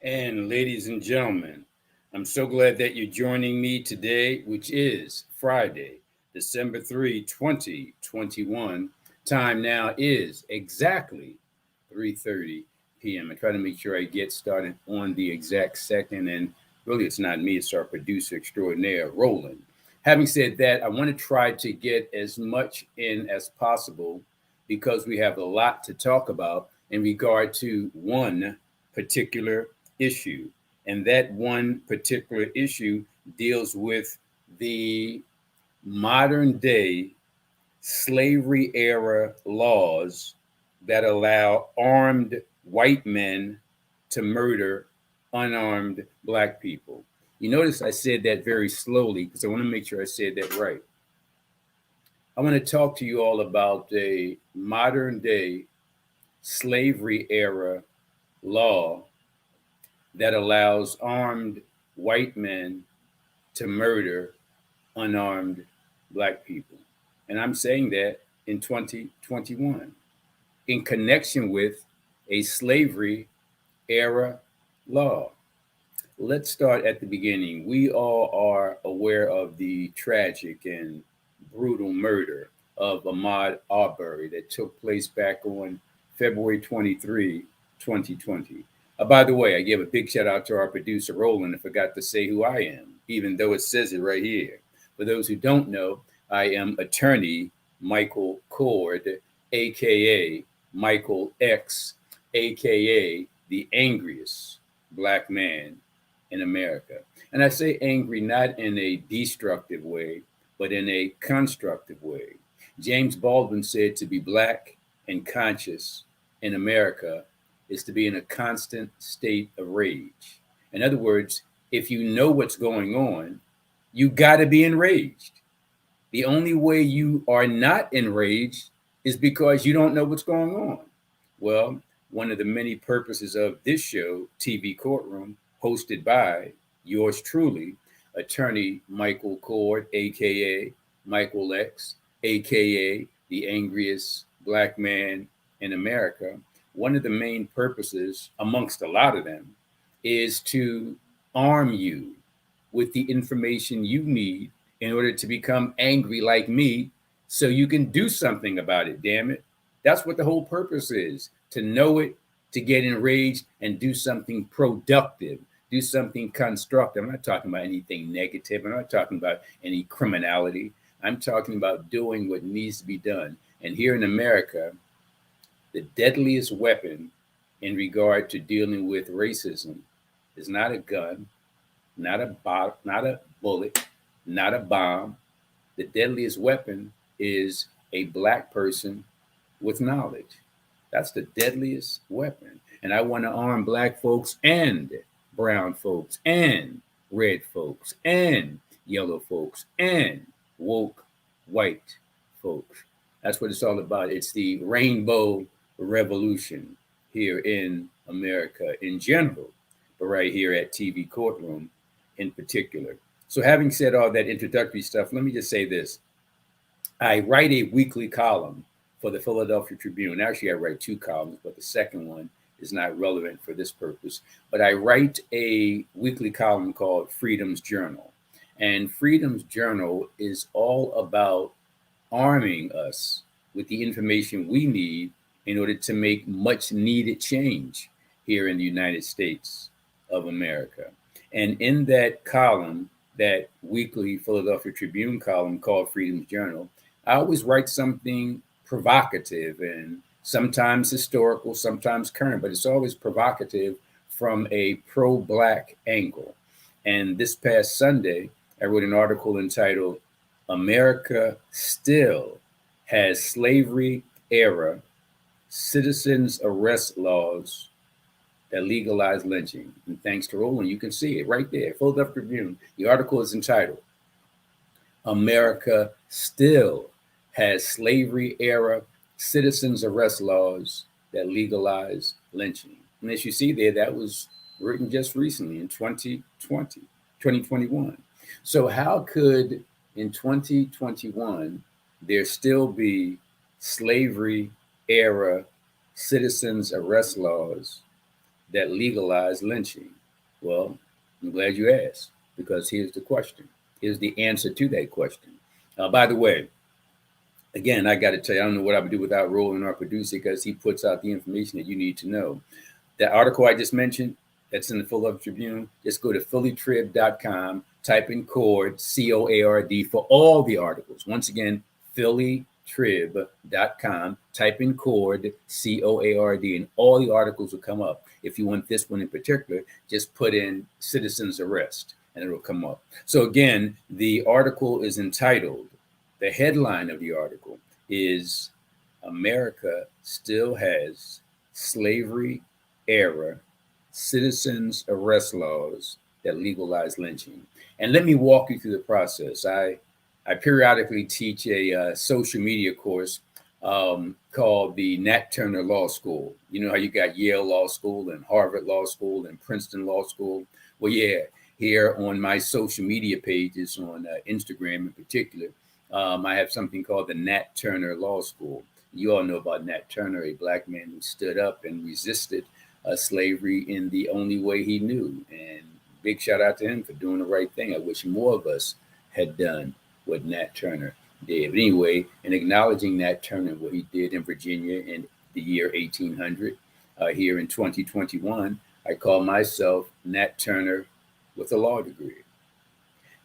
And ladies and gentlemen, I'm so glad that you're joining me today, which is Friday, December 3, 2021. Time now is exactly 3:30 p.m. I try to make sure I get started on the exact second, and really it's not me, it's our producer extraordinaire, Roland. Having said that, I want to try to get as much in as possible because we have a lot to talk about in regard to one particular issue. And that one particular issue deals with the modern day slavery era laws that allow armed white men to murder unarmed black people. You notice I said that very slowly because I want to make sure I said that right. I want to talk to you all about a modern day slavery era law that allows armed white men to murder unarmed black people. And I'm saying that in 2021 in connection with a slavery era law. Let's start at the beginning. We all are aware of the tragic and brutal murder of Ahmaud Arbery that took place back on February 23, 2020. By the way, I give a big shout out to our producer, Roland. I forgot to say who I am, even though it says it right here. For those who don't know, I am attorney Michael Cord, aka Michael X, aka the angriest black man in America. And I say angry not in a destructive way, but in a constructive way. James Baldwin said to be black and conscious in America is to be in a constant state of rage. In other words, if you know what's going on, you got to be enraged. The only way you are not enraged is because you don't know what's going on. Well, one of the many purposes of this show, TV Courtroom, hosted by yours truly, attorney Michael Cord, aka Michael X, aka the angriest black man in America. One of the main purposes, amongst a lot of them, is to arm you with the information you need in order to become angry like me so you can do something about it, damn it. That's what the whole purpose is, to know it, to get enraged and do something productive, do something constructive. I'm not talking about anything negative. I'm not talking about any criminality. I'm talking about doing what needs to be done. And here in America, the deadliest weapon in regard to dealing with racism is not a gun, not a bullet, not a bomb. The deadliest weapon is a black person with knowledge. That's the deadliest weapon. And I want to arm black folks and brown folks and red folks and yellow folks and woke white folks. That's what it's all about. It's the rainbow revolution here in America in general, but right here at TV Courtroom in particular. So, having said all that introductory stuff, let me just say this. I write a weekly column for the Philadelphia Tribune. Actually, I write two columns, but the second one is not relevant for this purpose. But I write a weekly column called Freedom's Journal. And Freedom's Journal is all about arming us with the information we need in order to make much needed change here in the United States of America. And in that column, that weekly Philadelphia Tribune column called Freedom's Journal, I always write something provocative and sometimes historical, sometimes current, but it's always provocative from a pro black angle. And this past Sunday, I wrote an article entitled America Still Has Slavery Era Citizens Arrest Laws that Legalize Lynching. And thanks to Roland, you can see it right there, Philadelphia Tribune. The article is entitled America Still Has Slavery Era Citizens Arrest Laws that Legalize Lynching. And as you see there, that was written just recently in 2020, 2021. So how could in 2021 there still be slavery era citizens arrest laws that legalize lynching? Well, I'm glad you asked, because here's the question. Here's the answer to that question. By the way, again, I got to tell you, I don't know what I would do without Roland, our producer, because he puts out the information that you need to know. That article I just mentioned, that's in the Philadelphia Tribune, just go to phillytrib.com, type in CORD, COARD, for all the articles. Once again, phillytrib.com, type in CORD, COARD, and all the articles will come up. If you want this one in particular, just put in citizen's arrest, and it'll come up. So again, the article is entitled, the headline of the article is America Still Has Slavery Era Citizens Arrest Laws That Legalize Lynching. And let me walk you through the process. I periodically teach a social media course called the Nat Turner Law School. You know how you got Yale Law School and Harvard Law School and Princeton Law School? Well, yeah, here on my social media pages on Instagram in particular, I have something called the Nat Turner Law School. You all know about Nat Turner, a black man who stood up and resisted slavery in the only way he knew. And big shout out to him for doing the right thing. I wish more of us had done what Nat Turner did. But anyway, in acknowledging Nat Turner, what he did in Virginia in the year 1800, here in 2021, I call myself Nat Turner with a law degree,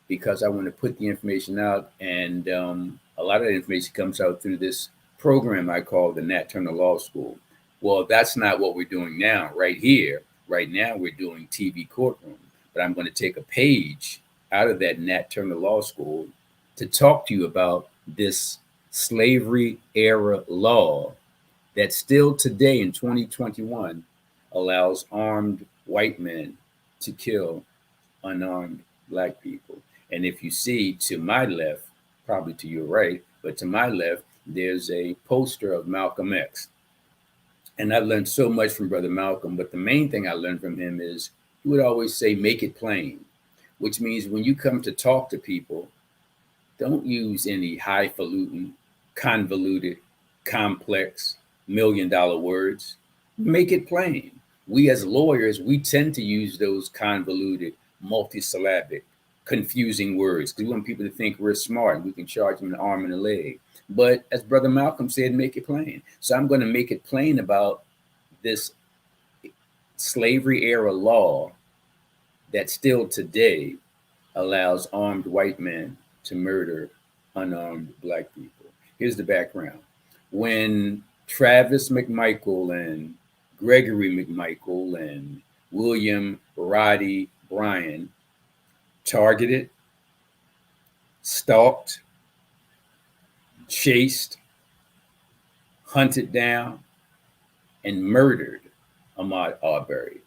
because I want to put the information out, and a lot of the information comes out through this program I call the Nat Turner Law School. Well, that's not what we're doing now, right here. Right now, we're doing TV Courtroom, but I'm going to take a page out of that Nat Turner Law School to talk to you about this slavery era law that still today in 2021 allows armed white men to kill unarmed black people. And if you see to my left, probably to your right, but to my left, there's a poster of Malcolm X. And I learned so much from Brother Malcolm, but the main thing I learned from him is he would always say, make it plain, which means when you come to talk to people, don't use any highfalutin, convoluted, complex, $1,000,000 words. Make it plain. We as lawyers, we tend to use those convoluted, multisyllabic, confusing words because we want people to think we're smart and we can charge them an arm and a leg. But as Brother Malcolm said, make it plain. So I'm going to make it plain about this slavery era law that still today allows armed white men to murder unarmed black people. Here's the background. When Travis McMichael and Gregory McMichael and William Roddy Bryan targeted, stalked, chased, hunted down, and murdered Ahmaud Arbery.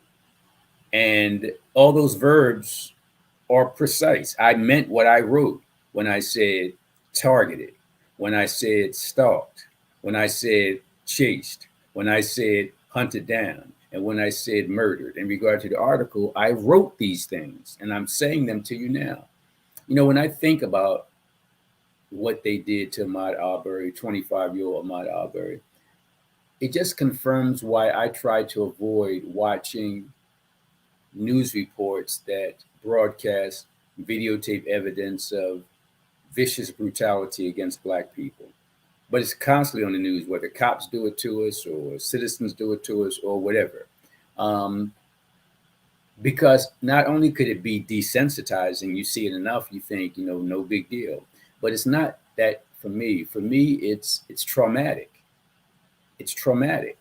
And all those verbs are precise. I meant what I wrote when I said targeted, when I said stalked, when I said chased, when I said hunted down, and when I said murdered. In regard to the article, I wrote these things and I'm saying them to you now. You know, when I think about what they did to Ahmaud Arbery, 25-year-old Ahmaud Arbery, it just confirms why I try to avoid watching news reports that broadcast videotape evidence of vicious brutality against black people. But it's constantly on the news, whether cops do it to us or citizens do it to us or whatever. Because not only could it be desensitizing, you see it enough, you think, you know, no big deal. But it's not that for me. For me, it's traumatic. It's traumatic.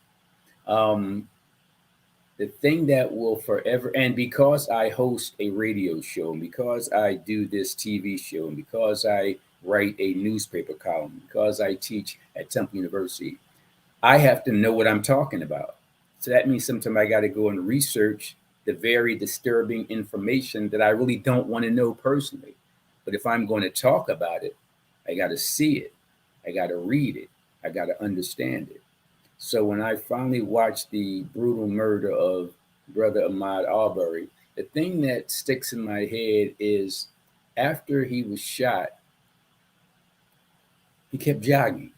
The thing that will forever, and because I host a radio show, and because I do this TV show, and because I write a newspaper column, because I teach at Temple University, I have to know what I'm talking about. So that means sometimes I got to go and research the very disturbing information that I really don't want to know personally. But if I'm going to talk about it, I got to see it. I got to read it. I got to understand it. So when I finally watched the brutal murder of Brother Ahmaud Arbery, the thing that sticks in my head is after he was shot, he kept jogging.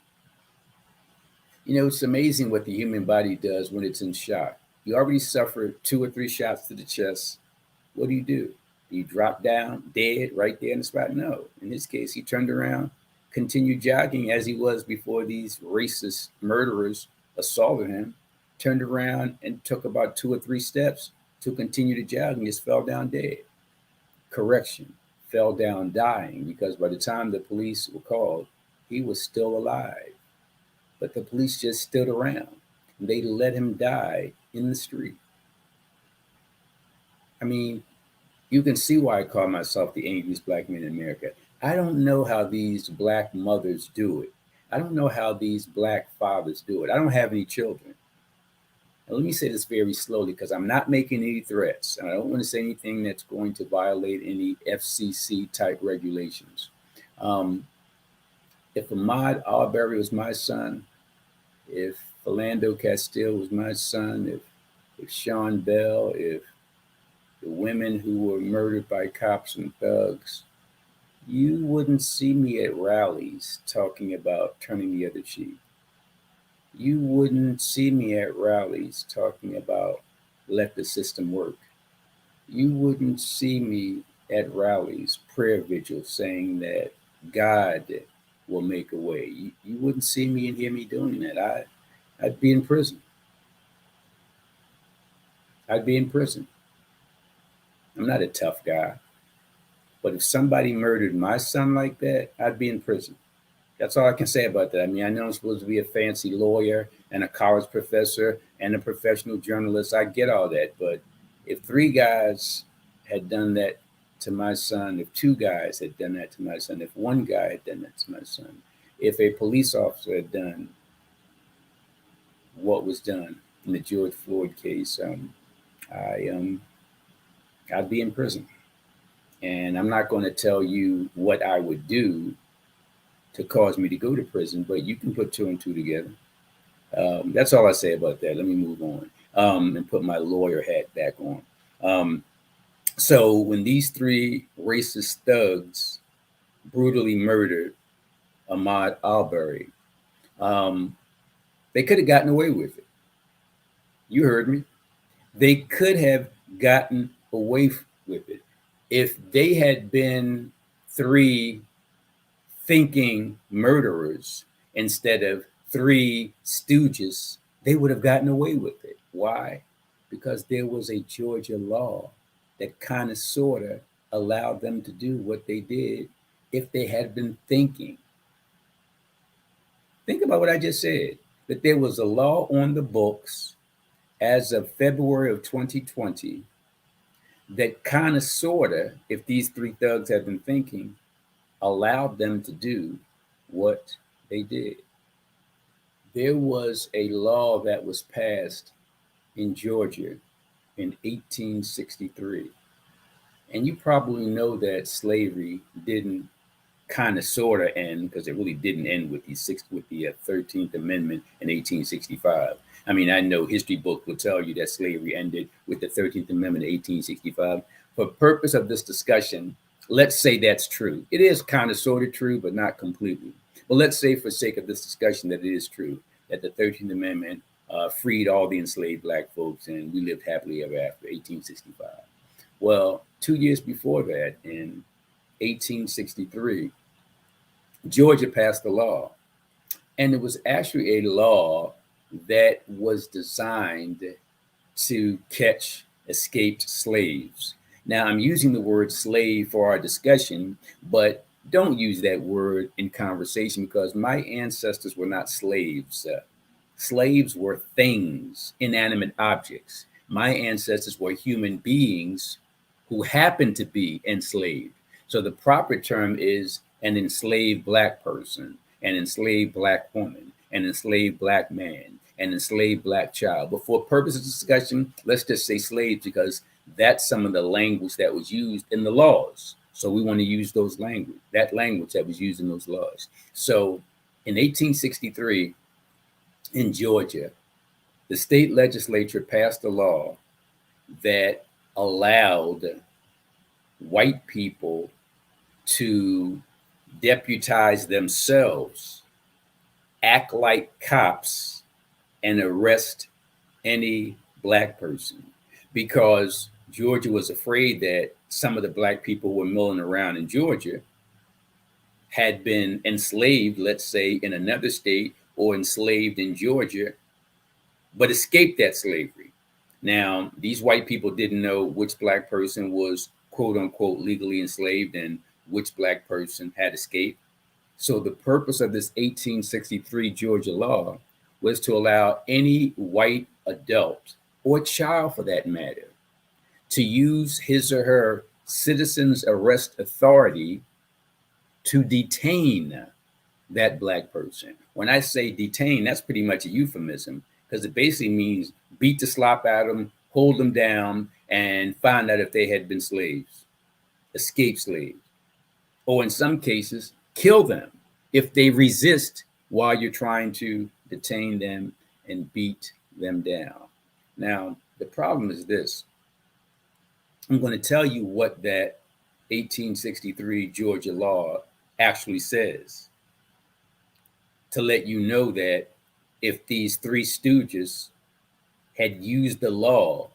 You know, it's amazing what the human body does when it's in shock. You already suffered 2 or 3 shots to the chest. What do? Do you drop down dead right there in the spot? No. In this case, he turned around, continued jogging as he was before these racist murderers assaulted him, turned around and took about 2 or 3 steps to continue to jog and just fell down dead. Correction, fell down dying, because by the time the police were called, he was still alive. But the police just stood around. They let him die in the street. I mean, you can see why I call myself the angriest black man in America. I don't know how these black mothers do it. I don't know how these black fathers do it. I don't have any children. Now, let me say this very slowly because I'm not making any threats. And I don't want to say anything that's going to violate any FCC type regulations. If Ahmaud Arbery was my son, if Philando Castile was my son, if Sean Bell, if the women who were murdered by cops and thugs, you wouldn't see me at rallies talking about turning the other cheek. You wouldn't see me at rallies talking about let the system work. You wouldn't see me at rallies, prayer vigils, saying that God will make a way. You wouldn't see me and hear me doing that. I'd be in prison. I'd be in prison. I'm not a tough guy. But if somebody murdered my son like that, I'd be in prison. That's all I can say about that. I mean, I know I'm supposed to be a fancy lawyer and a college professor and a professional journalist. I get all that. But if 3 guys had done that to my son, if 2 guys had done that to my son, if 1 guy had done that to my son, if a police officer had done what was done in the George Floyd case, I'd be in prison. And I'm not going to tell you what I would do to cause me to go to prison, but you can put 2 and 2 together. That's all I say about that. Let me move on and put my lawyer hat back on. So when these 3 racist thugs brutally murdered Ahmaud Arbery, they could have gotten away with it. You heard me. They could have gotten away with it. If they had been 3 thinking murderers instead of 3 stooges, they would have gotten away with it. Why? Because there was a Georgia law that kind of sort of allowed them to do what they did if they had been thinking. Think about what I just said, that there was a law on the books as of February of 2020 that kind of sort of, if these 3 thugs had been thinking, allowed them to do what they did. There was a law that was passed in Georgia in 1863. And you probably know that slavery didn't kind of sort of end, because it really didn't end with the 13th Amendment in 1865. I mean, I know history book will tell you that slavery ended with the 13th Amendment in 1865. For purpose of this discussion, let's say that's true. It is kind of sort of true, but not completely. But let's say, for sake of this discussion, that it is true, that the 13th Amendment freed all the enslaved black folks and we lived happily ever after, 1865. Well, 2 years before that, in 1863, Georgia passed a law. And it was actually a law that was designed to catch escaped slaves. Now, I'm using the word slave for our discussion, but don't use that word in conversation, because my ancestors were not slaves. Slaves were things, inanimate objects. My ancestors were human beings who happened to be enslaved. So the proper term is an enslaved black person, an enslaved black woman, an enslaved black man, an enslaved black child. But for purposes of discussion, let's just say slaves, because that's some of the language that was used in the laws. So we want to use that language that was used in those laws. So in 1863, in Georgia, the state legislature passed a law that allowed white people to deputize themselves, act like cops, and arrest any black person, because Georgia was afraid that some of the black people who were milling around in Georgia had been enslaved, let's say, in another state or enslaved in Georgia, but escaped that slavery. Now, these white people didn't know which black person was quote unquote legally enslaved and which black person had escaped. So the purpose of this 1863 Georgia law was to allow any white adult, or child for that matter, to use his or her citizen's arrest authority to detain that black person. When I say detain, that's pretty much a euphemism, because it basically means beat the slop out of them, hold them down, and find out if they had been slaves, escaped slaves, or in some cases, kill them if they resist while you're trying to detain them and beat them down. Now, the problem is this. I'm going to tell you what that 1863 Georgia law actually says, to let you know that if these three stooges had used the law,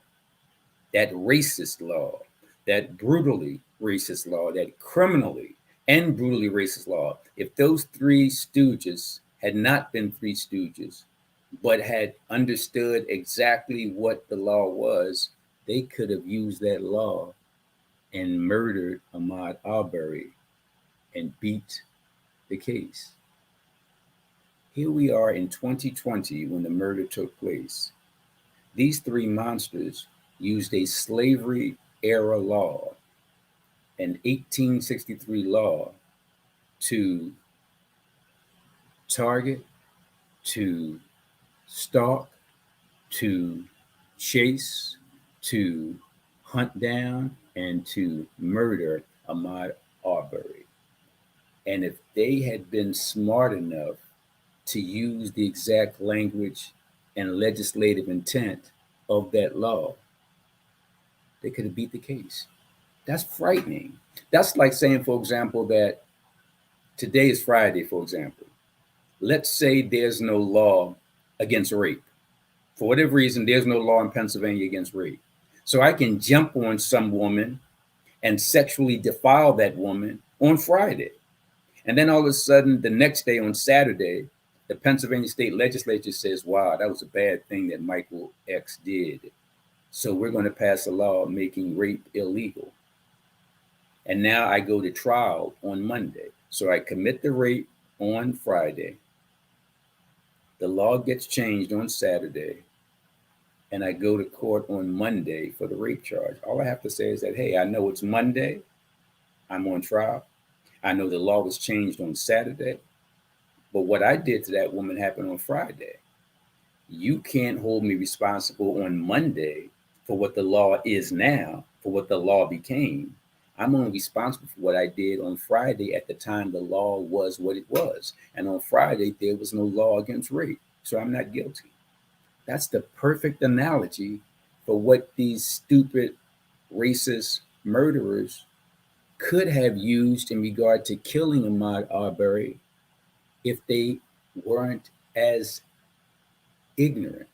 that racist law, that brutally racist law, that criminally and brutally racist law, if those three stooges had not been three stooges, but had understood exactly what the law was, they could have used that law and murdered Ahmaud Arbery and beat the case. Here we are in 2020 when the murder took place. These three monsters used a slavery era law, an 1863 law, to target, to stalk, to chase, to hunt down, and to murder Ahmaud Arbery. And if they had been smart enough to use the exact language and legislative intent of that law, they could have beat the case. That's frightening. That's like saying, for example, that today is Friday, for example. Let's say there's no law against rape. For whatever reason, there's no law in Pennsylvania against rape. So I can jump on some woman and sexually defile that woman on Friday. And then all of a sudden, the next day on Saturday, the Pennsylvania state legislature says, wow, that was a bad thing that Michael X did. So we're going to pass a law making rape illegal. And now I go to trial on Monday. So I commit the rape on Friday. The law gets changed on Saturday. And I go to court on Monday for the rape charge. All I have to say is that, hey, I know it's Monday. I'm on trial. I know the law was changed on Saturday. But what I did to that woman happened on Friday. You can't hold me responsible on Monday for what the law is now, for what the law became. I'm only responsible for what I did on Friday at the time the law was what it was. And on Friday, there was no law against rape. So I'm not guilty. That's the perfect analogy for what these stupid, racist murderers could have used in regard to killing Ahmaud Arbery if they weren't as ignorant.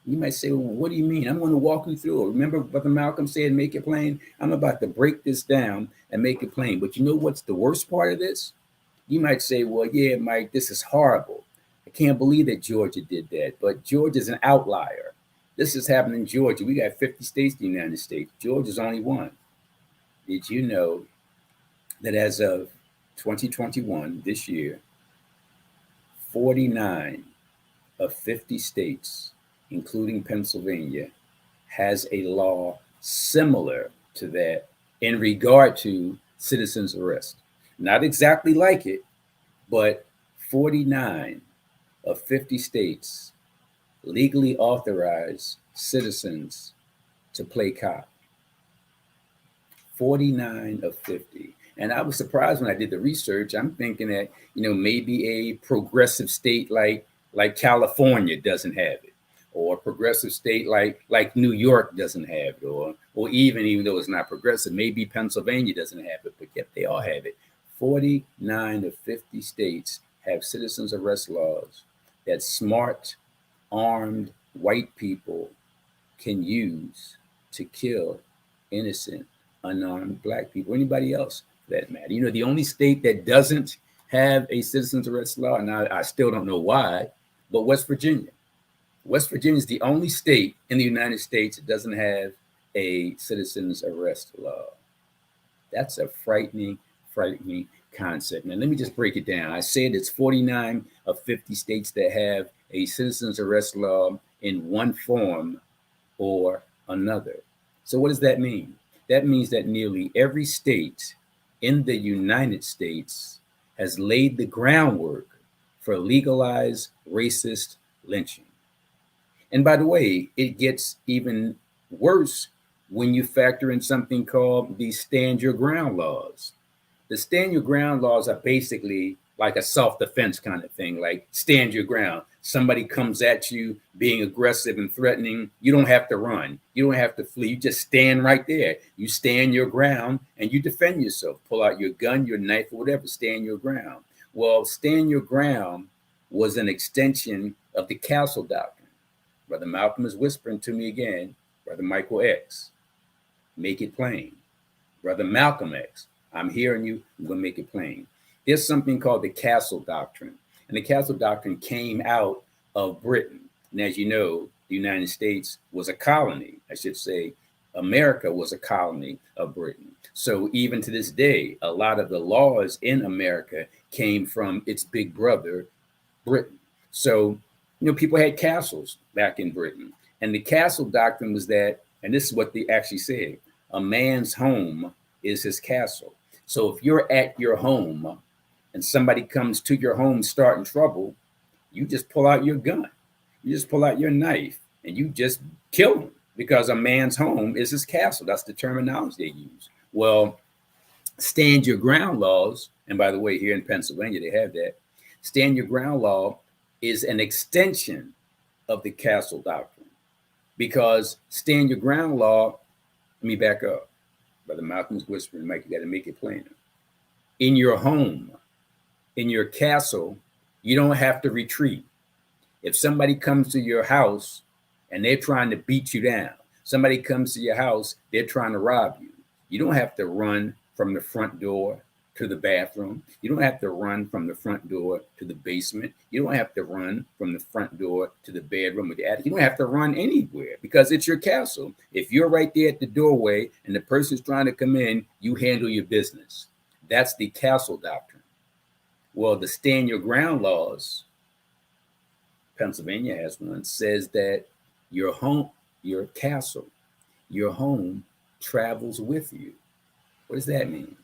You might say, well, what do you mean? I'm going to walk you through it. Remember what Malcolm said, make it plain? I'm about to break this down and make it plain. But you know what's the worst part of this? You might say, well, yeah, Mike, this is horrible. I can't believe that Georgia did that. But Georgia's an outlier. This is happening in Georgia. We got 50 states in the United States. Georgia's only one. Did you know that as of 2021, this year, 49 of 50 states, including Pennsylvania, has a law similar to that in regard to citizens' arrest. Not exactly like it, but 49 of 50 states legally authorize citizens to play cop. 49 of 50. And I was surprised when I did the research. I'm thinking that, maybe a progressive state like California doesn't have it, or a progressive state like New York doesn't have it, or even though it's not progressive, maybe Pennsylvania doesn't have it, but yet they all have it. 49 of 50 states have citizens arrest laws that smart, armed white people can use to kill innocent, unarmed black people, anybody else for that matter. You know, the only state that doesn't have a citizen's arrest law, and I still don't know why, but West Virginia. West Virginia is the only state in the United States that doesn't have a citizen's arrest law. That's a frightening concept. Now, let me just break it down. I said it's 49 of 50 states that have a citizen's arrest law in one form or another. So what does that mean? That means that nearly every state in the United States has laid the groundwork for legalized racist lynching. And by the way, it gets even worse when you factor in something called the stand your ground laws. The stand your ground laws are basically like a self-defense kind of thing, like stand your ground. Somebody comes at you being aggressive and threatening, you don't have to run. You don't have to flee. You just stand right there. You stand your ground and you defend yourself. Pull out your gun, your knife, or whatever, stand your ground. Well, stand your ground was an extension of the Castle Doctrine. Brother Malcolm is whispering to me again, Brother Michael X, make it plain. Brother Malcolm X, I'm hearing you, I'm going to make it plain. There's something called the Castle Doctrine. And the Castle Doctrine came out of Britain. And as you know, the United States was a colony. I should say America was a colony of Britain. So even to this day, a lot of the laws in America came from its big brother, Britain. So, you know, people had castles back in Britain. And the Castle Doctrine was that, and this is what they actually said, a man's home is his castle. So if you're at your home and somebody comes to your home starting trouble, you just pull out your gun, you just pull out your knife, and you just kill them, because a man's home is his castle. That's the terminology they use. Well, stand your ground laws, and by the way, here in Pennsylvania, they have that. Stand your ground law is an extension of the Castle Doctrine, because stand your ground law, let me back up. Brother Malcolm's whispering, Mike, you got to make it plainer. In your home, in your castle, you don't have to retreat. If somebody comes to your house and they're trying to beat you down, somebody comes to your house, they're trying to rob you, you don't have to run from the front door to the bathroom. You don't have to run from the front door to the basement. You don't have to run from the front door to the bedroom or the attic. You don't have to run anywhere, because it's your castle. If you're right there at the doorway and the person's trying to come in, you handle your business. That's the Castle Doctrine. Well, the stand your ground laws, Pennsylvania has one, says that your home, your castle, your home travels with you. What does that mean?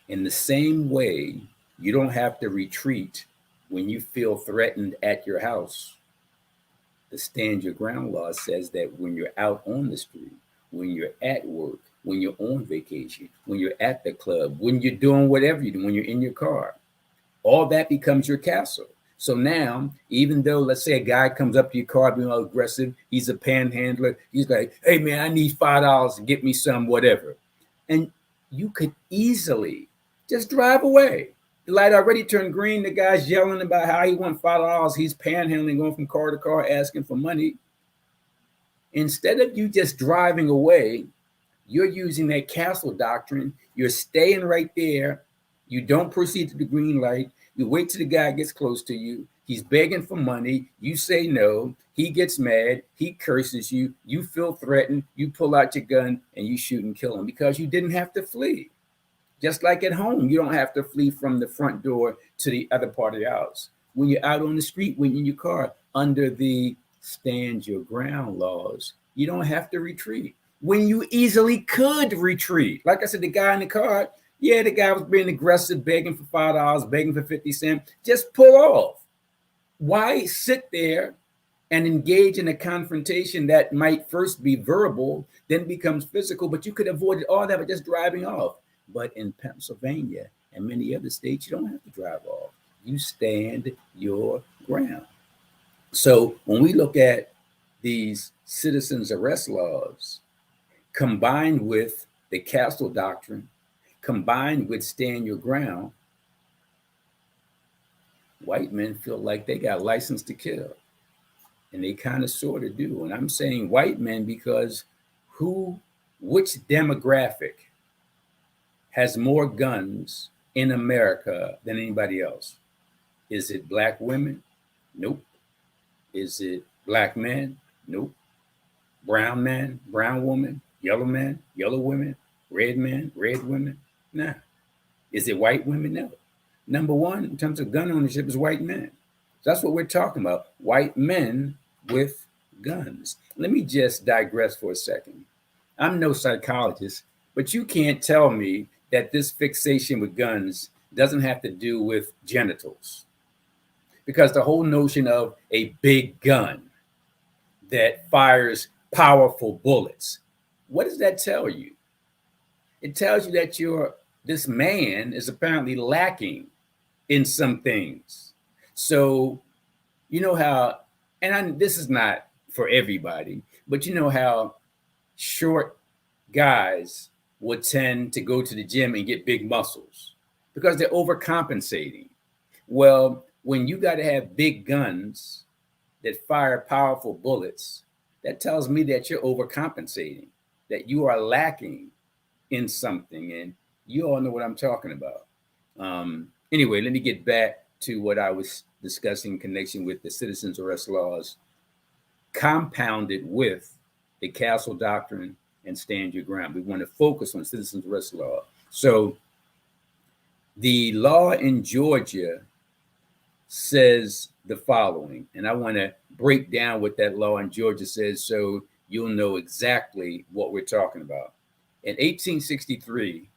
In the same way, you don't have to retreat when you feel threatened at your house. The stand your ground law says that when you're out on the street, when you're at work, when you're on vacation, when you're at the club, when you're doing whatever you do, when you're in your car, all that becomes your castle. So now, even though, let's say a guy comes up to your car being all aggressive, he's a panhandler, he's like, hey man, I need $5 to get me some whatever. And you could easily just drive away. The light already turned green. The guy's yelling about how he wants $5. He's panhandling, going from car to car, asking for money. Instead of you just driving away, you're using that Castle Doctrine. You're staying right there. You don't proceed to the green light. You wait till the guy gets close to you. He's begging for money. You say no. He gets mad. He curses you. You feel threatened. You pull out your gun and you shoot and kill him, because you didn't have to flee. Just like at home, you don't have to flee from the front door to the other part of the house. When you're out on the street, when you're in your car, under the stand your ground laws, you don't have to retreat. When you easily could retreat. Like I said, the guy in the car, yeah, the guy was being aggressive, begging for $5, begging for 50 cents. Just pull off. Why sit there and engage in a confrontation that might first be verbal, then becomes physical, but you could avoid all that by just driving off? But in Pennsylvania and many other states, you don't have to drive off. You stand your ground. So when we look at these citizens arrest laws, combined with the Castle Doctrine, combined with stand your ground, white men feel like they got license to kill. And they kind of sort of do. And I'm saying white men because which demographic has more guns in America than anybody else? Is it black women? Nope. Is it black men? Nope. Brown man, brown woman, yellow man, yellow women, red men, red women? Nah. Is it white women? No. Number one, in terms of gun ownership, is white men. So that's what we're talking about. White men with guns. Let me just digress for a second. I'm no psychologist, but you can't tell me that this fixation with guns doesn't have to do with genitals. Because the whole notion of a big gun that fires powerful bullets, what does that tell you? It tells you that this man is apparently lacking in some things. So, you know how, this is not for everybody, but you know how short guys would tend to go to the gym and get big muscles because they're overcompensating. Well, when you got to have big guns that fire powerful bullets, that tells me that you're overcompensating, that you are lacking in something. And you all know what I'm talking about. Anyway, let me get back to what I was discussing in connection with the citizens arrest laws, compounded with the Castle Doctrine and Stand Your Ground. We want to focus on citizens arrest law. So the law in Georgia says the following, and I want to break down what that law in Georgia says so you'll know exactly what we're talking about. In 1863,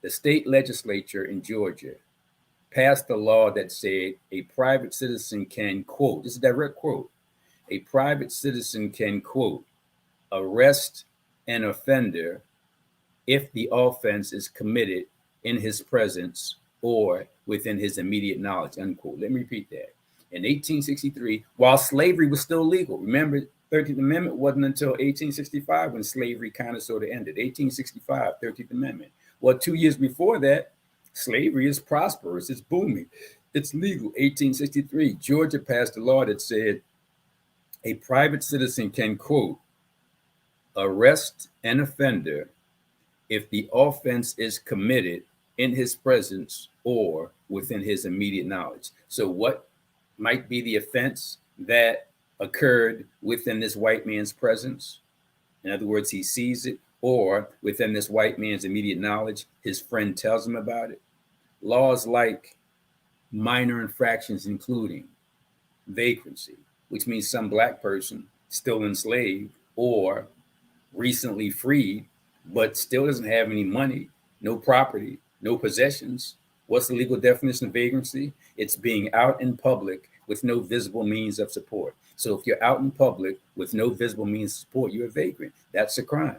the state legislature in Georgia passed a law that said a private citizen can, quote, this is a direct quote, a private citizen can, quote, arrest an offender if the offense is committed in his presence or within his immediate knowledge, unquote. Let me repeat that. In 1863, while slavery was still legal, remember, 13th Amendment wasn't until 1865 when slavery kind of sort of ended. 1865, 13th Amendment. Well, 2 years before that, slavery is prosperous, it's booming, it's legal. 1863, Georgia passed a law that said a private citizen can, quote, arrest an offender if the offense is committed in his presence or within his immediate knowledge. So what might be the offense that occurred within this white man's presence? In other words, he sees it, or within this white man's immediate knowledge, his friend tells him about it. Laws like minor infractions, including vagrancy, which means some black person still enslaved or recently freed, but still doesn't have any money, no property, no possessions. What's the legal definition of vagrancy? It's being out in public with no visible means of support. So if you're out in public with no visible means of support, you're a vagrant. That's a crime.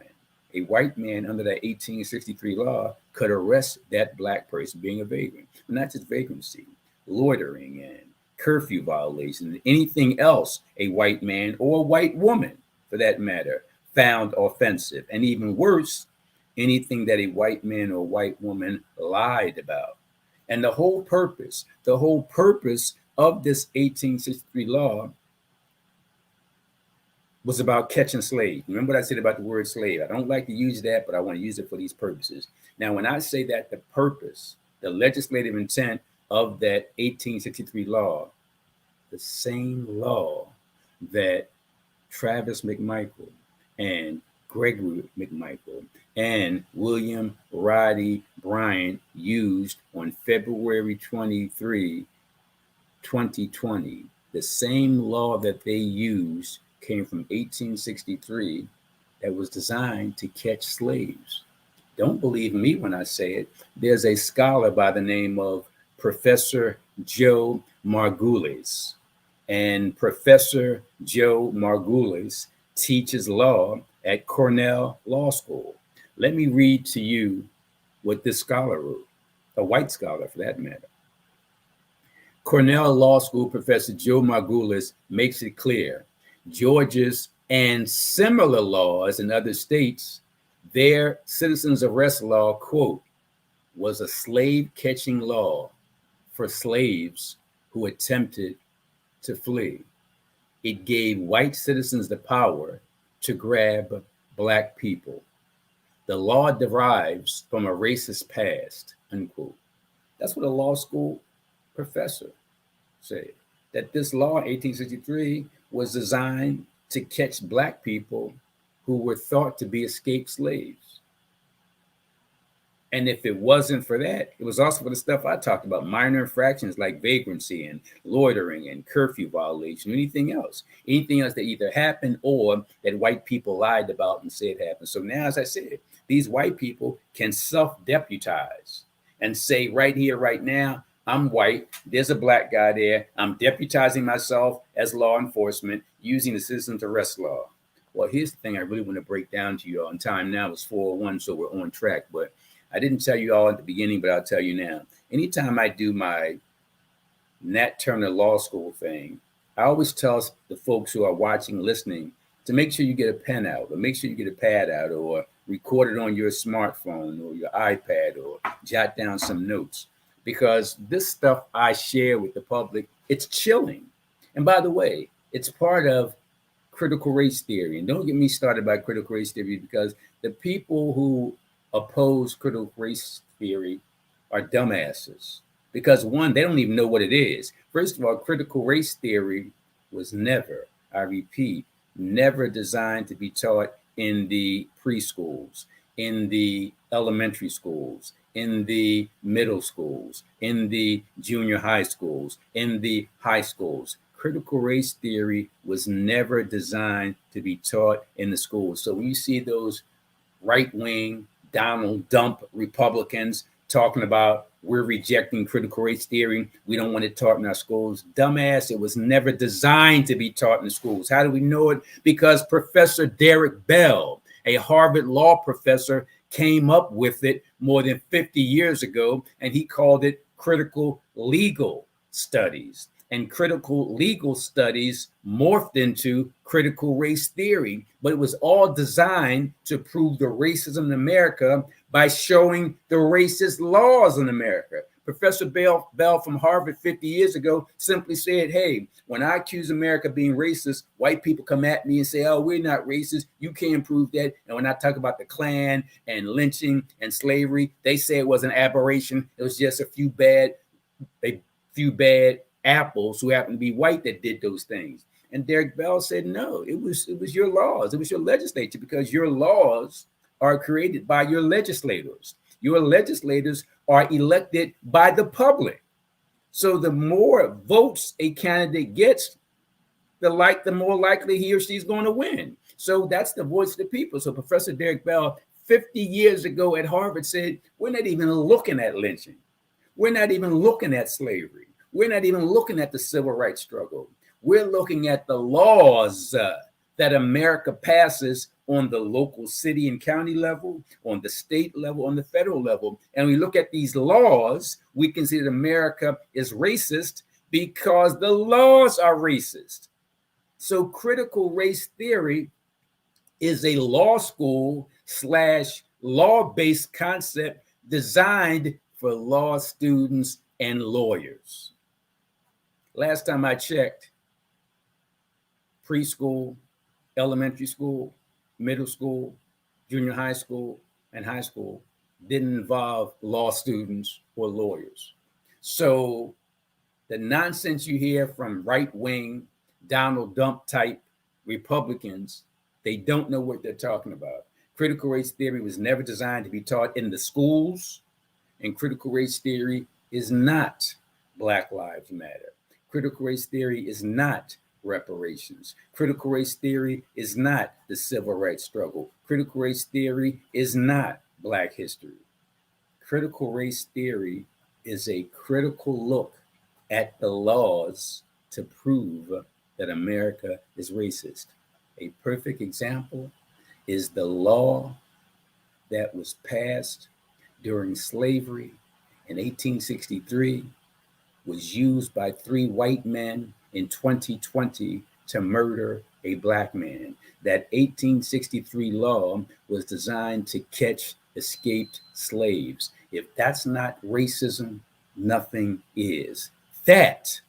A white man under that 1863 law could arrest that black person being a vagrant. But not just vagrancy, loitering and curfew violations, anything else a white man or a white woman, for that matter, found offensive. And even worse, anything that a white man or white woman lied about. And the whole purpose of this 1863 law was about catching slaves. Remember what I said about the word slave? I don't like to use that, but I want to use it for these purposes. Now, when I say that the purpose, the legislative intent of that 1863 law, the same law that Travis McMichael and Gregory McMichael and William Roddy Bryant used on February 23, 2020, the same law that they used came from 1863 that was designed to catch slaves. Don't believe me when I say it. There's a scholar by the name of Professor Joe Margulies. And Professor Joe Margulies teaches law at Cornell Law School. Let me read to you what this scholar wrote, a white scholar for that matter. Cornell Law School Professor Joe Margulies makes it clear Georgia's and similar laws in other states, their citizens arrest law, quote, was a slave catching law for slaves who attempted to flee. it gave white citizens the power to grab black people. The law derives from a racist past, unquote. That's what a law school professor said. That this law, 1863, was designed to catch black people who were thought to be escaped slaves. And if it wasn't for that, it was also for the stuff I talked about, minor infractions like vagrancy and loitering and curfew violation, anything else that either happened or that white people lied about and said happened. So now, as I said, these white people can self-deputize and say right here, right now, I'm white, there's a black guy there, I'm deputizing myself as law enforcement using the citizen's arrest law. Well, here's the thing I really want to break down to you all. And time now is 4:01, so we're on track. But I didn't tell you all at the beginning, but I'll tell you now. Anytime I do my Nat Turner Law School thing, I always tell the folks who are watching, listening, to make sure you get a pen out, or make sure you get a pad out, or record it on your smartphone or your iPad, or jot down some notes. Because this stuff I share with the public, it's chilling. And by the way, it's part of critical race theory. And don't get me started by critical race theory, because the people who oppose critical race theory are dumbasses. Because one, they don't even know what it is. First of all, critical race theory was never, I repeat, never designed to be taught in the preschools, in the elementary schools, in the middle schools, in the junior high schools, in the high schools. Critical race theory was never designed to be taught in the schools. So when you see those right-wing Donald Dump Republicans talking about we're rejecting critical race theory, we don't want it taught in our schools. Dumbass, it was never designed to be taught in the schools. How do we know it? Because Professor Derek Bell, a Harvard law professor, came up with it more than 50 years ago, and he called it critical legal studies. And critical legal studies morphed into critical race theory, but it was all designed to prove the racism in America by showing the racist laws in America. Professor Bell from Harvard 50 years ago simply said, hey, when I accuse America of being racist, white people come at me and say, oh, we're not racist. You can't prove that. And when I talk about the Klan and lynching and slavery, they say it was an aberration. It was just a few bad apples who happen to be white that did those things. And Derek Bell said, no, it was your laws. It was your legislature, because your laws are created by your legislators. Your legislators are elected by the public. So the more votes a candidate gets, the more likely he or she's going to win. So that's the voice of the people. So Professor Derek Bell, 50 years ago at Harvard, said, we're not even looking at lynching. We're not even looking at slavery. We're not even looking at the civil rights struggle. We're looking at the laws that America passes on the local city and county level, on the state level, on the federal level. And we look at these laws, we can see that America is racist because the laws are racist. So critical race theory is a law school / law-based concept designed for law students and lawyers. Last time I checked, preschool, elementary school, middle school, junior high school, and high school didn't involve law students or lawyers. So the nonsense you hear from right-wing, Donald Dump type Republicans, they don't know what they're talking about. Critical race theory was never designed to be taught in the schools, and critical race theory is not Black Lives Matter. Critical race theory is not reparations. Critical race theory is not the civil rights struggle. Critical race theory is not Black history. Critical race theory is a critical look at the laws to prove that America is racist. A perfect example is the law that was passed during slavery in 1863, was used by 3 white men in 2020 to murder a Black man. That 1863 law was designed to catch escaped slaves. If that's not racism, nothing is. That,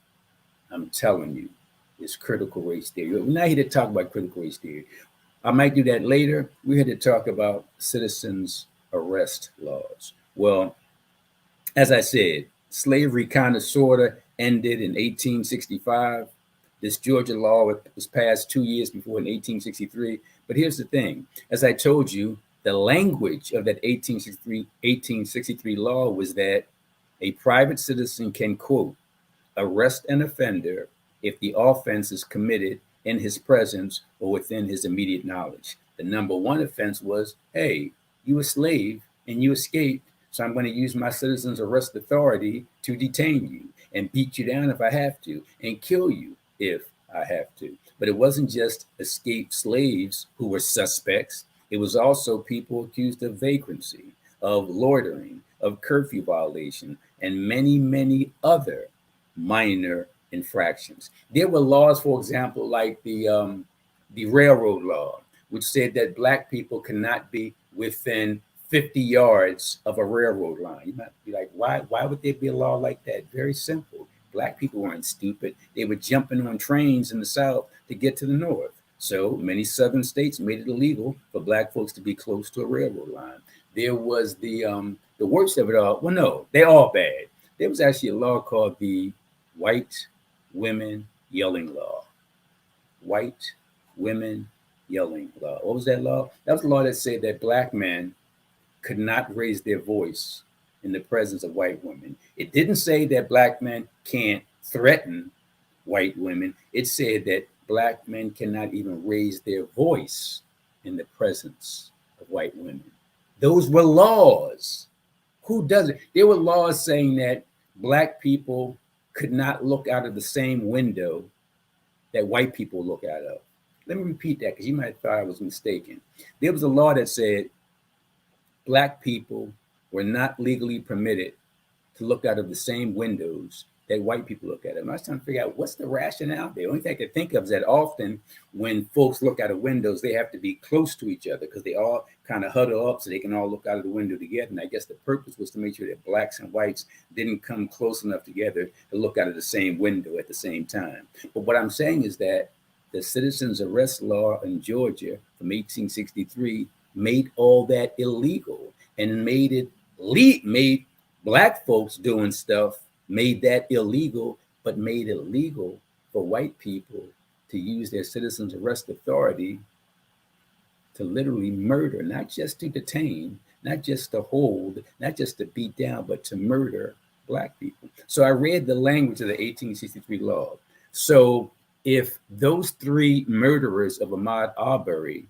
I'm telling you, is critical race theory. We're not here to talk about critical race theory. I might do that later. We're here to talk about citizens' arrest laws. Well, as I said, slavery kind of sort of ended in 1865. This Georgia law was passed 2 years before in 1863. But here's the thing. As I told you, the language of that 1863 law was that a private citizen can, quote, arrest an offender if the offense is committed in his presence or within his immediate knowledge. The number one offense was, hey, you a slave and you escaped, so I'm going to use my citizen's arrest authority to detain you and beat you down if I have to and kill you if I have to. But it wasn't just escaped slaves who were suspects. It was also people accused of vagrancy, of loitering, of curfew violation, and many, many other minor infractions. There were laws, for example, like the railroad law, which said that black people cannot be within 50 yards of a railroad line. You might be like, why would there be a law like that? Very simple. Black people weren't stupid. They were jumping on trains in the South to get to the North. So many Southern states made it illegal for black folks to be close to a railroad line. There was the worst of it all. Well, no, they're all bad. There was actually a law called the White Women Yelling Law. White Women Yelling Law. What was that law? That was a law that said that black men could not raise their voice in the presence of white women. It didn't say that black men can't threaten white women. It said that black men cannot even raise their voice in the presence of white women. Those were laws. Who does it? There were laws saying that black people could not look out of the same window that white people look out of. Let me repeat that because you might have thought I was mistaken. There was a law that said black people were not legally permitted to look out of the same windows that white people look at. And I was trying to figure out what's the rationale there. The only thing I could think of is that often when folks look out of windows, they have to be close to each other because they all kind of huddle up so they can all look out of the window together. And I guess the purpose was to make sure that blacks and whites didn't come close enough together to look out of the same window at the same time. But what I'm saying is that the citizens arrest law in Georgia from 1863 made all that illegal and made black folks doing stuff, made that illegal, but made it legal for white people to use their citizens arrest authority to literally murder, not just to detain, not just to hold, not just to beat down, but to murder black people. So I read the language of the 1863 law. So if those three murderers of Ahmaud Arbery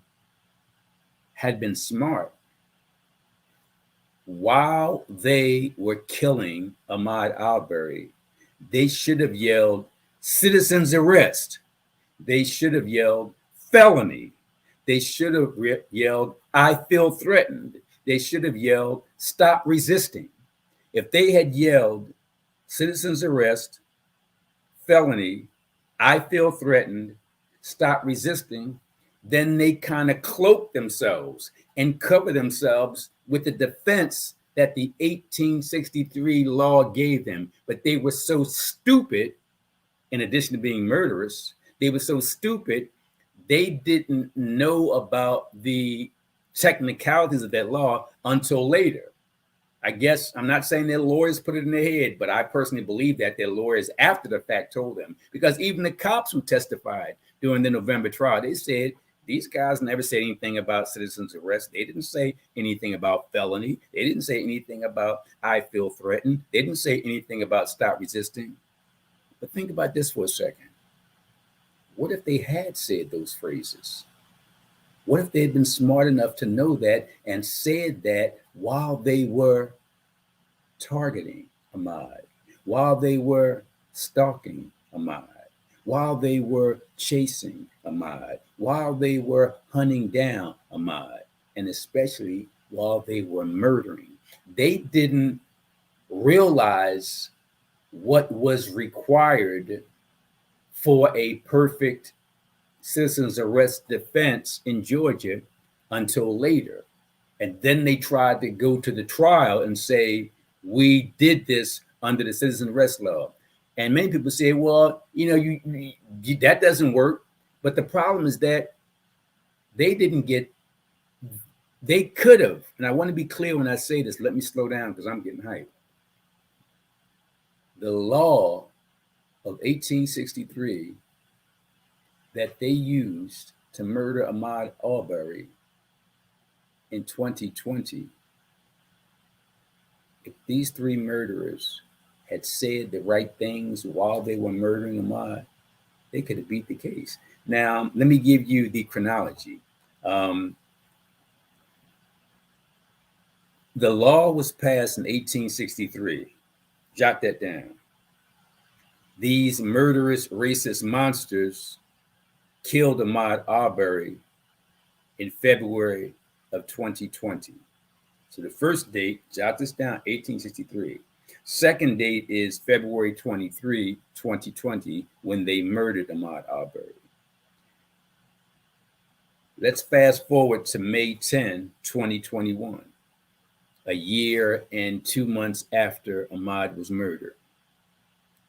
had been smart, while they were killing Ahmaud Arbery, they should have yelled, citizens arrest. They should have yelled, felony. They should have yelled, I feel threatened. They should have yelled, stop resisting. If they had yelled, citizens arrest, felony, I feel threatened, stop resisting, then they kind of cloak themselves and cover themselves with the defense that the 1863 law gave them. But they were so stupid, in addition to being murderous, they were so stupid, they didn't know about the technicalities of that law until later. I guess I'm not saying their lawyers put it in their head, but I personally believe that their lawyers after the fact told them, because even the cops who testified during the November trial, they said, these guys never said anything about citizens arrest. They didn't say anything about felony. They didn't say anything about I feel threatened. They didn't say anything about stop resisting. But think about this for a second. What if they had said those phrases? What if they had been smart enough to know that and said that while they were targeting Ahmaud, while they were stalking Ahmaud, while they were chasing Ahmaud, while they were hunting down Ahmaud, and especially while they were murdering? They didn't realize what was required for a perfect citizens arrest defense in Georgia until later. And then they tried to go to the trial and say, we did this under the citizen arrest law. And many people say, well, that doesn't work. But the problem is that they could have, and I want to be clear when I say this, let me slow down because I'm getting hyped. The law of 1863 that they used to murder Ahmaud Arbery in 2020, if these three murderers had said the right things while they were murdering Ahmaud, they could have beat the case. Now, let me give you the chronology. The law was passed in 1863. Jot that down. These murderous, racist monsters killed Ahmaud Arbery in February of 2020. So the first date, jot this down, 1863. Second date is February 23, 2020, when they murdered Ahmaud Arbery. Let's fast forward to May 10, 2021, a year and 2 months after Ahmaud was murdered.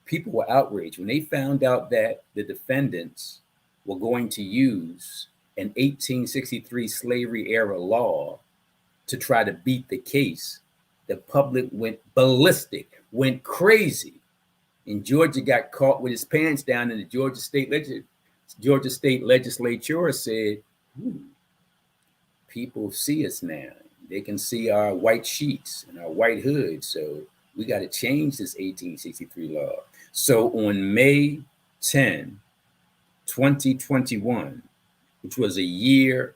People were outraged when they found out that the defendants were going to use an 1863 slavery era law to try to beat the case. The public went ballistic, went crazy. And Georgia got caught with his pants down, and the Georgia State Legislature said, people see us now. They can see our white sheets and our white hoods. So we got to change this 1863 law. So on May 10, 2021, which was a year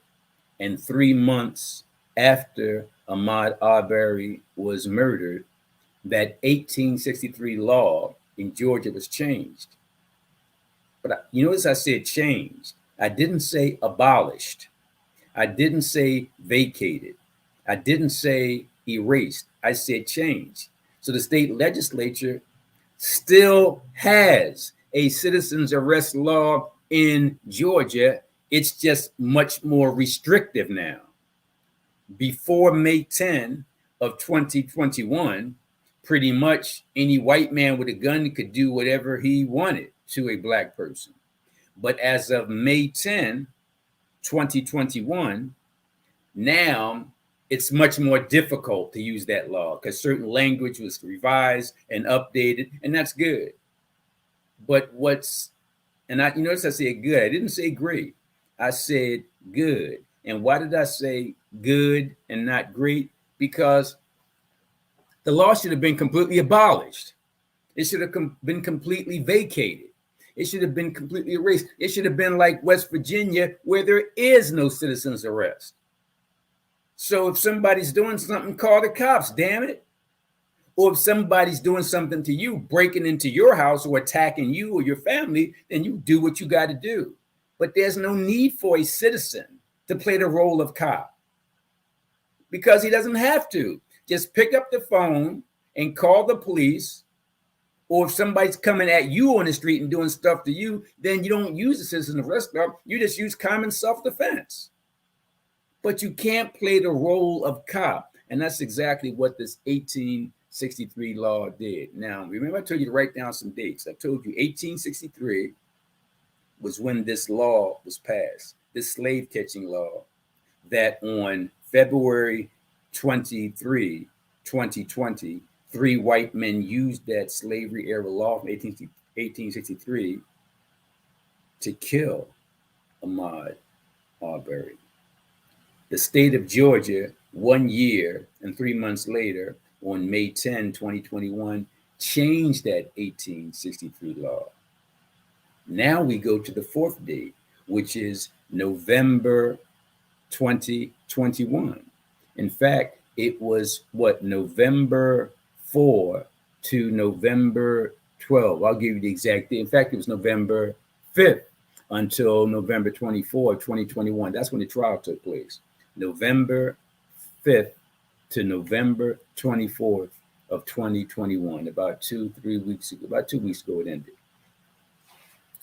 and 3 months after Ahmaud Arbery was murdered, that 1863 law in Georgia was changed. But you notice I said changed. I didn't say abolished. I didn't say vacated. I didn't say erased. I said changed. So the state legislature still has a citizen's arrest law in Georgia. It's just much more restrictive now. Before May 10 of 2021, pretty much any white man with a gun could do whatever he wanted to a black person. But as of May 10, 2021, now it's much more difficult to use that law because certain language was revised and updated, and that's good. But you notice I said good. I didn't say great. I said good. And why did I say good and not great? Because the law should have been completely abolished. It should have been completely vacated. It should have been completely erased. It should have been like West Virginia, where there is no citizen's arrest. So if somebody's doing something, call the cops, damn it. Or if somebody's doing something to you, breaking into your house or attacking you or your family, then you do what you got to do. But there's no need for a citizen to play the role of cop because he doesn't have to. Just pick up the phone and call the police. Or if somebody's coming at you on the street and doing stuff to you, then you don't use the citizen arrest law. You just use common self-defense. But you can't play the role of cop. And that's exactly what this 1863 law did. Now, remember I told you to write down some dates. I told you 1863 was when this law was passed, this slave catching law, that on February 23, 2020, 3 white men used that slavery era law from 1863 to kill Ahmaud Arbery. The state of Georgia, 1 year and 3 months later, on May 10, 2021, changed that 1863 law. Now we go to the 4th date, which is November 2021. In fact, it was November 4 to November 12. I'll give you the exact date. In fact, it was November 5th until November 24, 2021. That's when the trial took place. November 5th to November 24th of 2021, about 2 weeks ago it ended.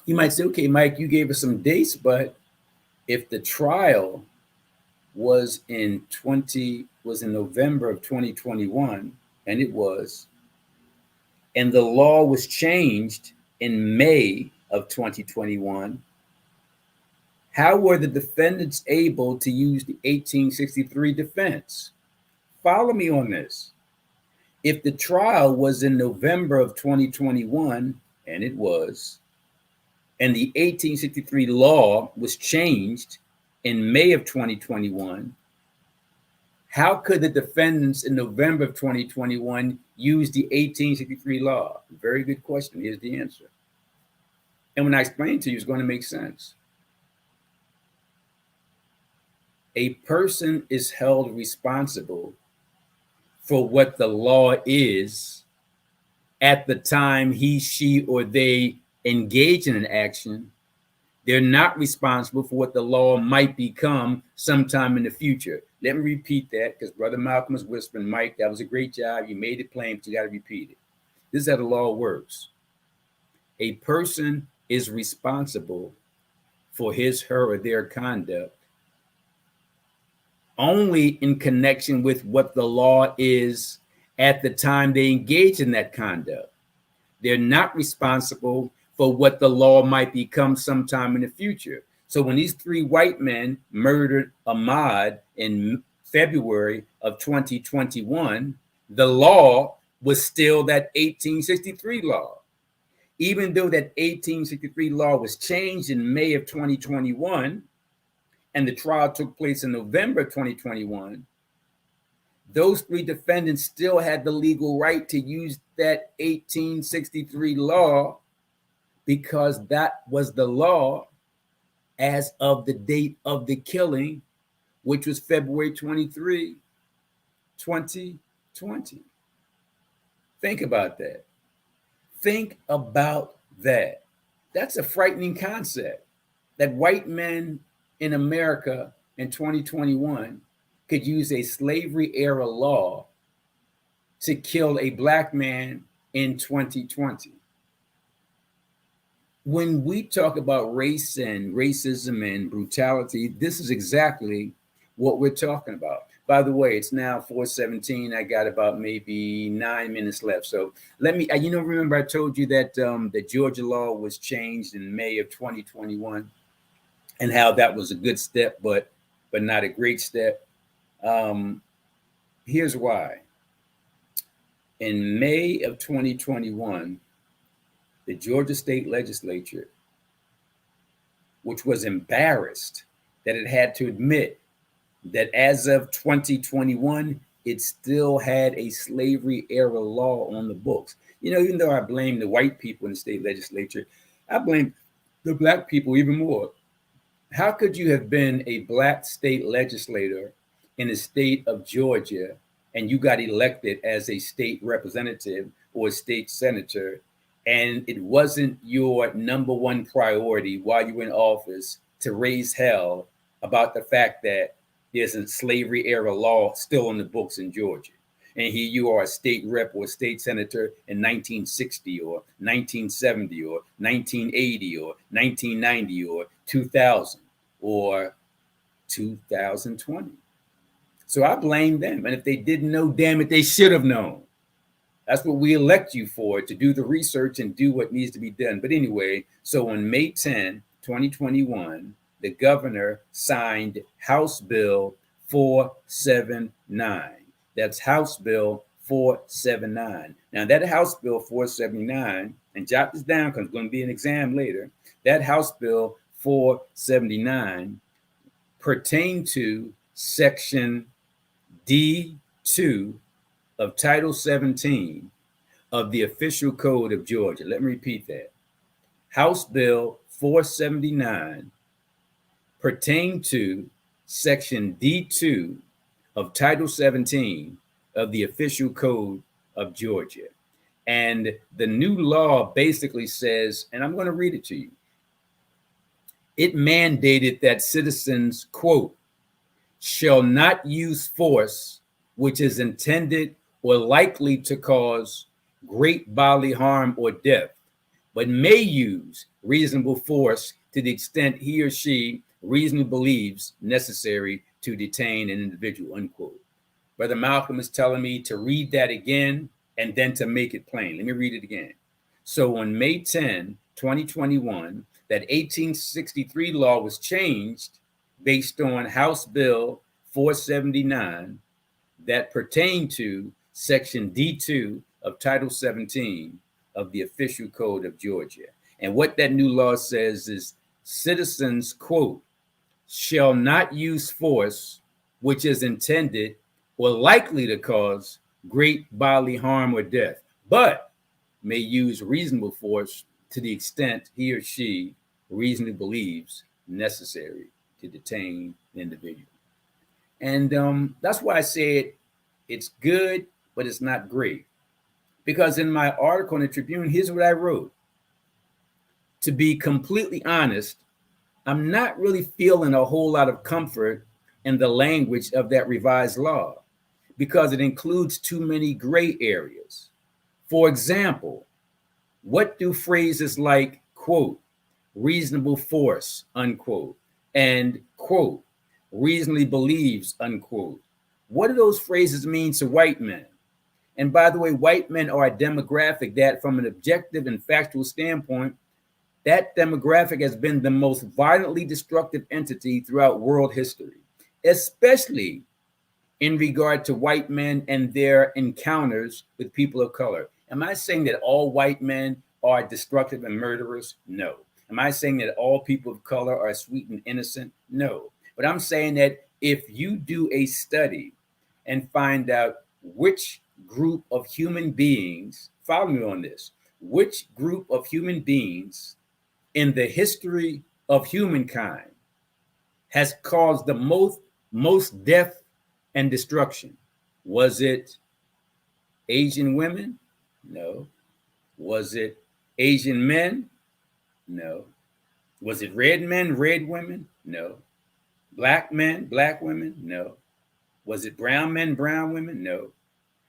You might say, okay, Mike, you gave us some dates, but if the trial was in November of 2021, and it was, and the law was changed in May of 2021, how were the defendants able to use the 1863 defense? Follow me on this. If the trial was in November of 2021, and it was, and the 1863 law was changed in May of 2021, how could the defendants in November of 2021 use the 1863 law? Very good question. Here's the answer. And when I explain to you, it's going to make sense. A person is held responsible for what the law is at the time he, she, or they engage in an action. They're not responsible for what the law might become sometime in the future. Let me repeat that, because Brother Malcolm was whispering, Mike, that was a great job. You made it plain, but you got to repeat it. This is how the law works. A person is responsible for his, her, or their conduct only in connection with what the law is at the time they engage in that conduct. They're not responsible for what the law might become sometime in the future. So when these three white men murdered Ahmaud in February of 2021, the law was still that 1863 law. Even though that 1863 law was changed in May of 2021, and the trial took place in November 2021, those three defendants still had the legal right to use that 1863 law, because that was the law as of the date of the killing, which was February 23, 2020. Think about that. Think about that. That's a frightening concept, that white men in America in 2021 could use a slavery era law to kill a black man in 2020. When we talk about race and racism and brutality, this is exactly what we're talking about. By the way, it's now 4:17. I got about maybe 9 minutes left. So let me, remember I told you that the Georgia law was changed in May of 2021 and how that was a good step, but not a great step. Here's why. In May of 2021, the Georgia state legislature, which was embarrassed that it had to admit that as of 2021, it still had a slavery era law on the books. Even though I blame the white people in the state legislature, I blame the black people even more. How could you have been a black state legislator in the state of Georgia and you got elected as a state representative or a state senator, and it wasn't your number one priority while you were in office to raise hell about the fact that there's a slavery era law still on the books in Georgia? And here you are, a state rep or a state senator in 1960 or 1970 or 1980 or 1990 or 2000 or 2020. So I blame them. And if they didn't know, damn it, they should have known. That's what we elect you for, to do the research and do what needs to be done. But anyway, so on May 10, 2021, the governor signed House Bill 479. That's House Bill 479. Now, that House Bill 479, and jot this down because it's going to be an exam later, that House Bill 479 pertained to Section D2 of Title 17 of the Official Code of Georgia. Let me repeat that. House Bill 479 pertained to Section D2 of Title 17 of the Official Code of Georgia. And the new law basically says, and I'm going to read it to you. It mandated that citizens, quote, shall not use force which is intended or likely to cause great bodily harm or death, but may use reasonable force to the extent he or she reasonably believes necessary to detain an individual, unquote. Brother Malcolm is telling me to read that again and then to make it plain. Let me read it again. So on May 10, 2021, that 1863 law was changed based on House Bill 479 that pertained to Section D2 of Title 17 of the Official Code of Georgia. And what that new law says is citizens, quote, shall not use force which is intended or likely to cause great bodily harm or death, but may use reasonable force to the extent he or she reasonably believes necessary to detain the individual. And that's why I said it's good, but it's not great. Because in my article in the Tribune, here's what I wrote. To be completely honest, I'm not really feeling a whole lot of comfort in the language of that revised law because it includes too many gray areas. For example, what do phrases like, quote, reasonable force, unquote, and, quote, reasonably believes, unquote, what do those phrases mean to white men? And by the way, white men are a demographic that, from an objective and factual standpoint, that demographic has been the most violently destructive entity throughout world history, especially in regard to white men and their encounters with people of color. Am I saying that all white men are destructive and murderers? No. Am I saying that all people of color are sweet and innocent? No. But I'm saying that if you do a study and find out which group of human beings, follow me on this, which group of human beings in the history of humankind has caused the most death and destruction. Was it Asian women? No. Was it Asian men? No. Was it red men, red women? No. Black men, black women? No. Was it brown men, brown women? No.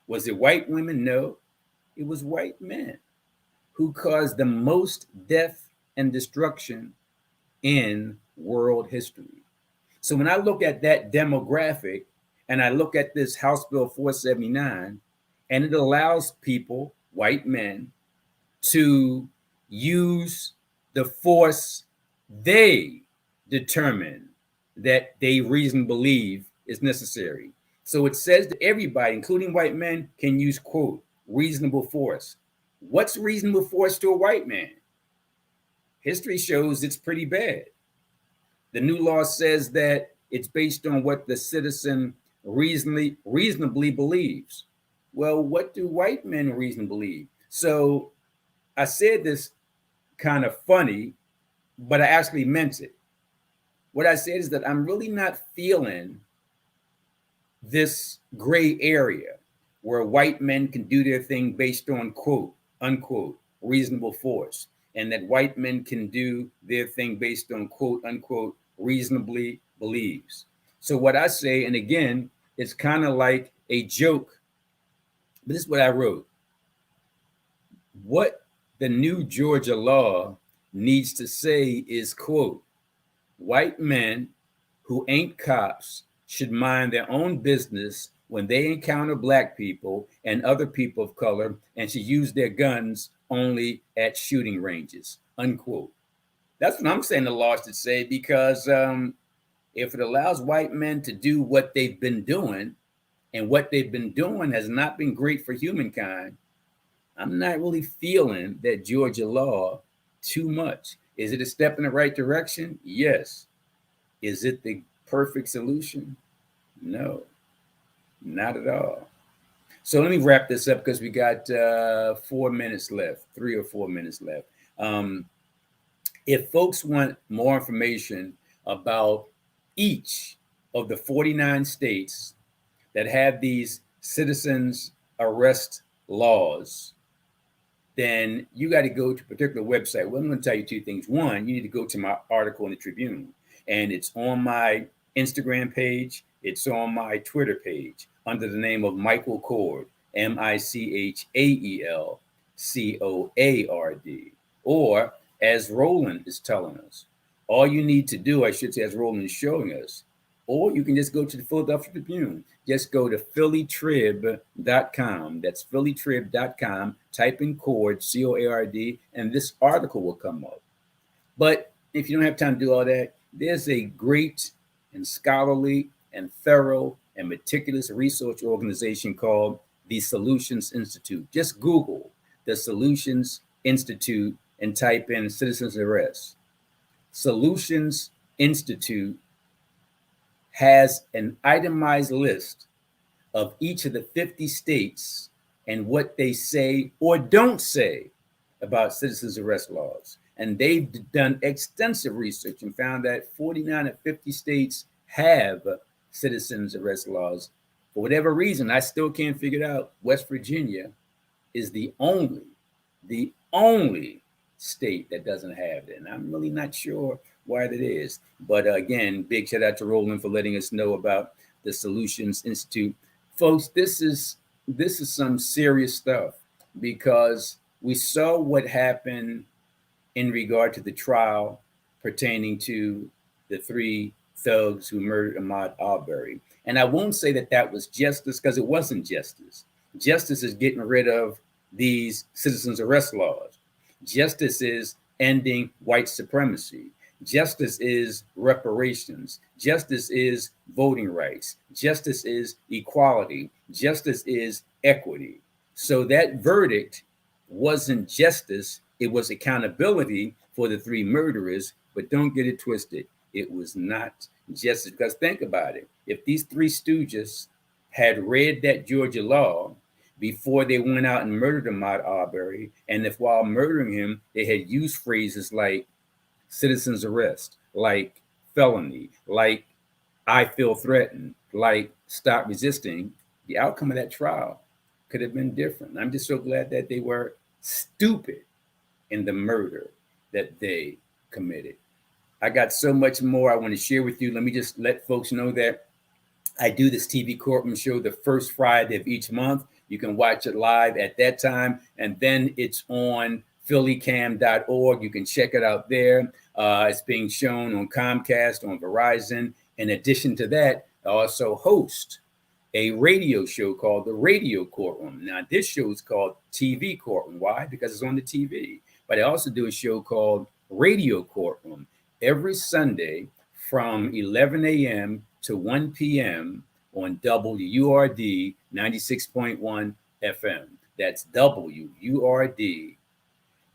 Was it white women? No. It was white men who caused the most death and destruction in world history. So when I look at that demographic and I look at this House Bill 479, and it allows people, white men, to use the force they determine that they reasonably believe is necessary. So it says that everybody, including white men, can use, quote, reasonable force. What's reasonable force to a white man? History shows it's pretty bad. The new law says that it's based on what the citizen reasonably believes. Well, what do white men reasonably believe? So I said this kind of funny, but I actually meant it. What I said is that I'm really not feeling this gray area where white men can do their thing based on, quote, unquote, reasonable force, and that white men can do their thing based on, quote, unquote, reasonably believes. So what I say, and again, it's kind of like a joke, but this is what I wrote. What the new Georgia law needs to say is, quote, white men who ain't cops should mind their own business when they encounter black people and other people of color and should use their guns only at shooting ranges, unquote. That's what I'm saying the law should say, because if it allows white men to do what they've been doing, and what they've been doing has not been great for humankind, I'm not really feeling that Georgia law too much. Is it a step in the right direction? Yes. Is it the perfect solution? No, not at all. So let me wrap this up because we got 4 minutes left, 3 or 4 minutes left. If folks want more information about each of the 49 states that have these citizens arrest laws, then you got to go to a particular website. Well, I'm going to tell you two things. One, you need to go to my article in the Tribune, and it's on my Instagram page. It's on my Twitter page under the name of Michael Cord, MichaelCoard. Or, as Roland is telling us, all you need to do, I should say, as Roland is showing us, Or you can just go to the Philadelphia Tribune. Just go to phillytrib.com. That's phillytrib.com. Type in CORD, COARD, and this article will come up. But if you don't have time to do all that, there's a great and scholarly and thorough and meticulous research organization called the Solutions Institute. Just Google the Solutions Institute and type in citizens arrest. Solutions Institute has an itemized list of each of the 50 states and what they say or don't say about citizens arrest laws. And they've done extensive research and found that 49 of 50 states have citizens arrest laws. For whatever reason, I still can't figure it out. West Virginia is the only state that doesn't have it. And I'm really not sure why that is. But again, big shout out to Roland for letting us know about the Solutions Institute. Folks, this is some serious stuff, because we saw what happened in regard to the trial pertaining to the three thugs who murdered Ahmaud Arbery. And I won't say that that was justice, because it wasn't justice. Justice is getting rid of these citizens arrest laws. Justice is ending white supremacy. Justice is reparations. Justice is voting rights. Justice is equality. Justice is equity. So that verdict wasn't justice. It was accountability for the three murderers. But don't get it twisted. It was not justice. Because think about it. If these three stooges had read that Georgia law before they went out and murdered Ahmaud Arbery, and if while murdering him, they had used phrases like citizens arrest, like felony, like I feel threatened, like stop resisting, the outcome of that trial could have been different. I'm just so glad that they were stupid in the murder that they committed. I got so much more I want to share with you. Let me just let folks know that I do this TV Courtroom show the first Friday of each month. You can watch it live at that time, and then it's on phillycam.org. You can check it out there. It's being shown on Comcast, on Verizon. In addition to that, I also host a radio show called The Radio Courtroom. Now, this show is called TV Courtroom. Why? Because it's on the TV. But I also do a show called Radio Courtroom every Sunday from 11 a.m. to 1 p.m. on WURD 96.1 FM. That's WURD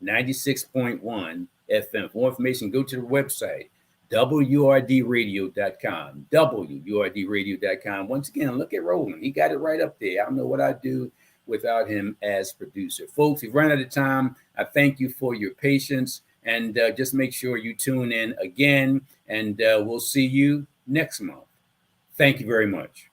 96.1 FM. For more information, go to the website, WURDradio.com, WURDradio.com. Once again, look at Roland. He got it right up there. I don't know what I'd do without him as producer. Folks, we've run out of time. I thank you for your patience, and just make sure you tune in again, and we'll see you next month. Thank you very much.